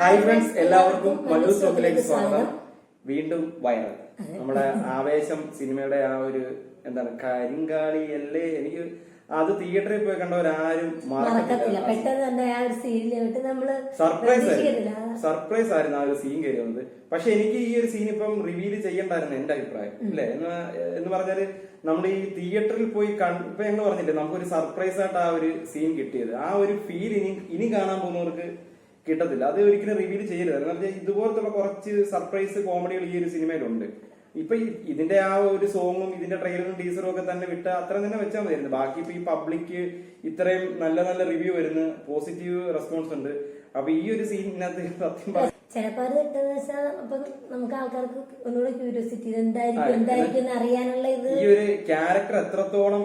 Hi friends, എല്ലാവർക്കും മല്ലു സ്റ്റോക്കിലേക്ക് സ്വാഗതം. വീണ്ടും വൈറൽ നമ്മുടെ ആവേശം സിനിമയുടെ ആ ഒരു എന്താണ് കരിങ്കാളി അല്ലേ, എനിക്ക് അത് തിയേറ്ററിൽ പോയി കണ്ടവരാരും മറക്കത്തില്ല. പെട്ടെന്ന് തന്നെ ആ ഒരു സീനിലോട്ട് നമ്മള് സർപ്രൈസ് ആയിരുന്നു ആ ഒരു സീൻ കയറി വന്നത്. പക്ഷെ എനിക്ക് ഈ ഒരു സീൻ ഇപ്പം റിവീൽ ചെയ്യണ്ടായിരുന്നു എന്റെ അഭിപ്രായം അല്ലെ. എന്ന് പറഞ്ഞാല് നമ്മൾ ഈ തിയേറ്ററിൽ പോയി ഇപ്പൊ ഞങ്ങൾ പറഞ്ഞില്ലേ, നമുക്കൊരു സർപ്രൈസ് ആയിട്ട് ആ ഒരു സീൻ കിട്ടിയത്, ആ ഒരു ഫീൽ ഇനി കാണാൻ പോകുന്നവർക്ക് കിട്ടത്തില്ല. അത് ഒരിക്കലും റിവീൽ ചെയ്യരുത്. എന്ന് പറഞ്ഞാൽ ഇതുപോലത്തുള്ള കുറച്ച് സർപ്രൈസ് കോമഡികൾ ഈ ഒരു സിനിമയിലുണ്ട്. ഇപ്പൊ ഇതിന്റെ ആ ഒരു സോങ്ങും ഇതിന്റെ ട്രെയിലറും ടീസറും ഒക്കെ തന്നെ വിട്ട അത്ര തന്നെ വെച്ചാൽ മതിയായിരുന്നു. ബാക്കി ഇപ്പൊ ഈ പബ്ലിക് ഇത്രയും നല്ല നല്ല റിവ്യൂ വരുന്നു, പോസിറ്റീവ് റെസ്പോൺസ് ഉണ്ട്. അപ്പൊ ഈ ഒരു സീനിനകത്ത് സത്യം ചിലപ്പോ അത് കിട്ടുന്ന വെച്ചാൽ അപ്പൊ നമുക്ക് ആൾക്കാർക്ക് ഒന്നുകൂടെ ക്യൂരിയോസിറ്റി എന്തായിരിക്കും അറിയാനുള്ള ഇത്, ഈ ഒരു ക്യാരക്ടർ എത്രത്തോളം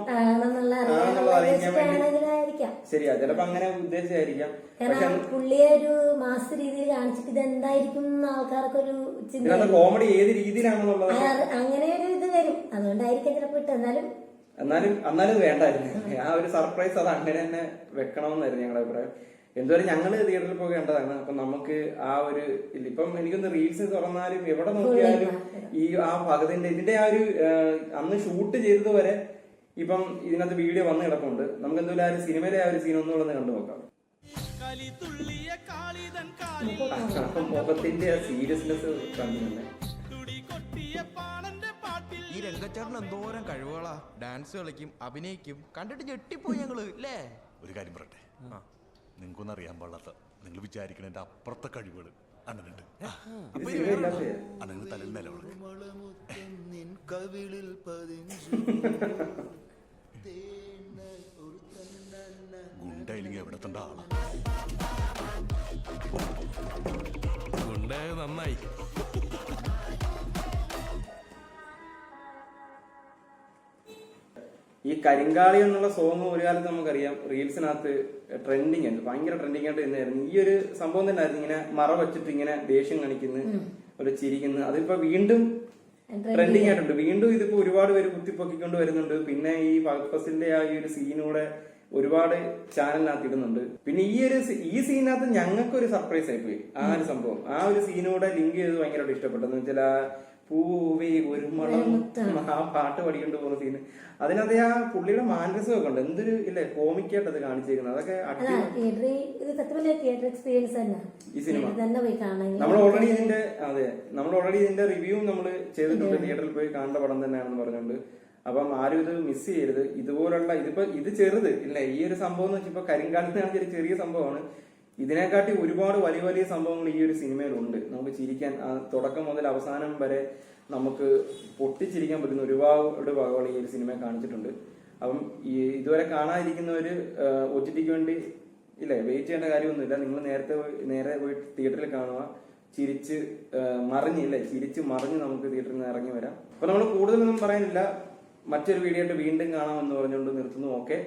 ശരിയാ, ചിലപ്പോ അങ്ങനെ ഉദ്ദേശിച്ചായിരിക്കാം. കാരണം പുള്ളിയെ ഒരു മാസ് രീതിയിൽ കാണിച്ചിട്ട് ഇത് എന്തായിരിക്കും ആൾക്കാർക്ക് ഒരു ചിന്ത, കോമഡി ഏത് രീതിയിലാണെന്നുള്ളത് അങ്ങനെ ഒരു ഇത് വരും. അതുകൊണ്ടായിരിക്കും ചിലപ്പോ ഇട്ട്. എന്നാലും വേണ്ടായിരുന്നു ആ ഒരു സർപ്രൈസ്. അത് അങ്ങനെ തന്നെ വെക്കണമെന്നായിരുന്നു ഞങ്ങളുടെ അഭിപ്രായം. എന്തായാലും ഞങ്ങള് തിയേറ്ററിൽ പോയി കണ്ടതാണ്. അപ്പൊ നമുക്ക് ആ ഒരു ഇപ്പം എനിക്കൊന്ന് റീൽസ് തുറന്നാലും എവിടെ നോക്കിയാലും ഈ ആ ഭഗതിന്റെ ഇതിന്റെ ആ ഒരു അന്ന് ഷൂട്ട് ചെയ്തത് വരെ ഇപ്പം ഇതിനകത്ത് വീഡിയോ വന്ന് കിടപ്പുണ്ട്. നമുക്ക് എന്തായാലും ആ ഒരു സിനിമയിലെ ആ ഒരു സീൻ ഒന്നുള്ളത് കണ്ടു നോക്കാം. മുഖത്തിന്റെ സീരിയസ്നെസ് കണ്ടിട്ടുണ്ട്. ഈ രംഗച്ചേട്ടൻ എന്തോരം കഴിവുകളാ, ഡാൻസ് കളിക്കും, അഭിനയിക്കും, കണ്ടിട്ട് ഞെട്ടിപ്പോയി ഞങ്ങള് അല്ലേ. ഒരു കാര്യം പറയട്ടെ, നിങ്ങൾക്കൊന്നും അറിയാൻ പാടില്ലാത്ത, നിങ്ങൾ വിചാരിക്കുന്നതിന്റെ അപ്പുറത്തെ കഴിവുകൾ അണ്ണനുണ്ട്. അണ്ണന് തലയിൽ നിലവിളക്ക് ഗുണ്ടയില്ലെങ്കിൽ എവിടത്തേണ്ട ആളാ. ഗുണ്ടായത് നന്നായി. ഈ കരിങ്കാളി എന്നുള്ള സോങ് ഒരു കാലത്ത് നമുക്കറിയാം റീൽസിനകത്ത് ട്രെൻഡിങ് ആയിരുന്നു, ഭയങ്കര ട്രെൻഡിങ് ആയിട്ട് തന്നെയായിരുന്നു. ഈ ഒരു സംഭവം തന്നെ ആയിരുന്നു, ഇങ്ങനെ മറ വെച്ചിട്ട് ഇങ്ങനെ ദേഷ്യം കാണിക്കുന്നു, ഒരു ചിരിക്കുന്നു. അതിപ്പോ വീണ്ടും ട്രെൻഡിങ് ആയിട്ടുണ്ട്. വീണ്ടും ഇതിപ്പോ ഒരുപാട് പേര് കുത്തിപ്പൊക്കിക്കൊണ്ട് വരുന്നുണ്ട്. പിന്നെ ഈ ഫസ്റ്റിന്റെ ആ ഈ ഒരു സീനൂടെ ഒരുപാട് ചാനലിനകത്ത് ഇടുന്നുണ്ട്. പിന്നെ ഈ സീനകത്ത് ഞങ്ങൾക്കൊരു സർപ്രൈസ് ആയിപ്പോയി ആ ഒരു സംഭവം. ആ ഒരു സീനൂടെ ലിങ്ക് ചെയ്ത് ഭയങ്കരമായിട്ട് ഇഷ്ടപ്പെട്ടെന്ന് വെച്ചാൽ പൂവേ ഒരു മണം, ആ പാട്ട് പഠിക്കൊണ്ട് പോകുന്ന സീന്, അതിനകത്ത് ആ പുള്ളിയുടെ മാനരസമൊക്കെ ഉണ്ട്. എന്തൊരു ഇല്ലേ കോമിക്കായിട്ട് അത് കാണിച്ചേക്കുന്നത്. അതൊക്കെ ഈ സിനിമ നമ്മൾ ഓൾറെഡി ഇതിന്റെ റിവ്യൂ നമ്മൾ ചെയ്തിട്ടുണ്ട്. തിയേറ്ററിൽ പോയി കാണേണ്ട പടം തന്നെയാണെന്ന് പറഞ്ഞുകൊണ്ട്. അപ്പം ആരും ഇത് മിസ് ചെയ്യരുത്. ഇതുപോലുള്ള ഇത് ചെറുത് ഇല്ല, ഈ ഒരു സംഭവം എന്ന് വെച്ചാൽ ഇപ്പൊ കരിങ്കാലത്തിനാണെങ്കിൽ ഒരു ചെറിയ സംഭവമാണ്. ഇതിനെക്കാട്ടി ഒരുപാട് വലിയ വലിയ സംഭവങ്ങൾ ഈ ഒരു സിനിമയിലുണ്ട്. നമുക്ക് ചിരിക്കാൻ തുടക്കം മുതൽ അവസാനം വരെ നമുക്ക് പൊട്ടിച്ചിരിക്കാൻ പറ്റുന്ന ഒരുപാട് ഭാഗങ്ങൾ ഈ ഒരു സിനിമ കാണിച്ചിട്ടുണ്ട്. അപ്പം ഇതുവരെ കാണാതിരിക്കുന്നവര് OTT വേണ്ടി ഇല്ലേ വെയിറ്റ് ചെയ്യേണ്ട കാര്യമൊന്നുമില്ല. നിങ്ങൾ നേരെ പോയി തിയേറ്ററിൽ കാണുക, ചിരിച്ച് മറിഞ്ഞ് നമുക്ക് തിയേറ്ററിൽ നിന്ന് ഇറങ്ങി വരാം. അപ്പൊ നമ്മൾ കൂടുതലൊന്നും പറയാനില്ല. മറ്റൊരു വീഡിയോ ആയിട്ട് വീണ്ടും കാണാമെന്ന് പറഞ്ഞുകൊണ്ട് നിർത്തുന്നു. ഓക്കെ.